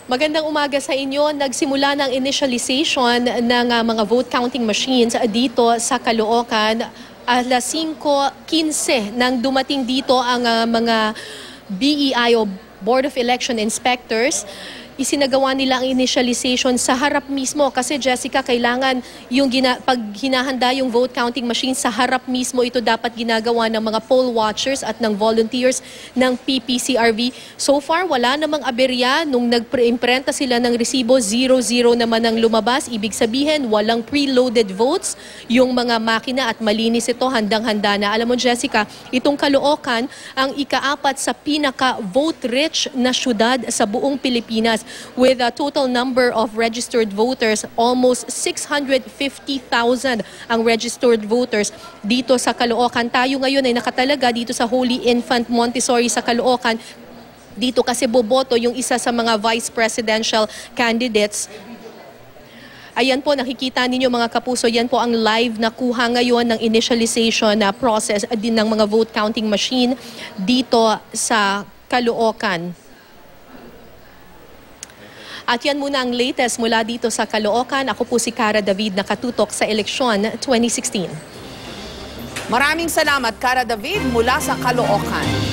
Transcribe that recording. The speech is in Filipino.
Magandang umaga sa inyo. Nagsimula ng initialization ng mga vote counting machines dito sa Caloocan. Alas 5:15 nang dumating dito ang mga BEI o Board of Election Inspectors. Isinagawa nila ang initialization sa harap mismo kasi Jessica, kailangan yung pag hinahanda yung vote counting machine sa harap mismo, ito dapat ginagawa ng mga poll watchers at ng volunteers ng PPCRV. So far, wala namang aberya. Nung nag-imprenta sila ng resibo, 0-0 naman ang lumabas. Ibig sabihin, walang preloaded votes yung mga makina at malinis ito, handang-handa na. Alam mo Jessica, itong Caloocan ang ika-4 sa pinaka-vote-rich na syudad sa buong Pilipinas, with a total number of registered voters, almost 650,000 ang registered voters dito sa Caloocan. Tayo ngayon ay nakatalaga dito sa Holy Infant Montessori sa Caloocan. Dito kasi boboto yung isa sa mga vice presidential candidates. Ayan po, nakikita ninyo mga kapuso, yan po ang live na kuha ngayon ng initialization na process din ng mga vote counting machine dito sa Caloocan. At yan muna ang latest mula dito sa Caloocan. Ako po si Cara David, nakatutok sa eleksyon 2016. Maraming salamat, Cara David, mula sa Caloocan.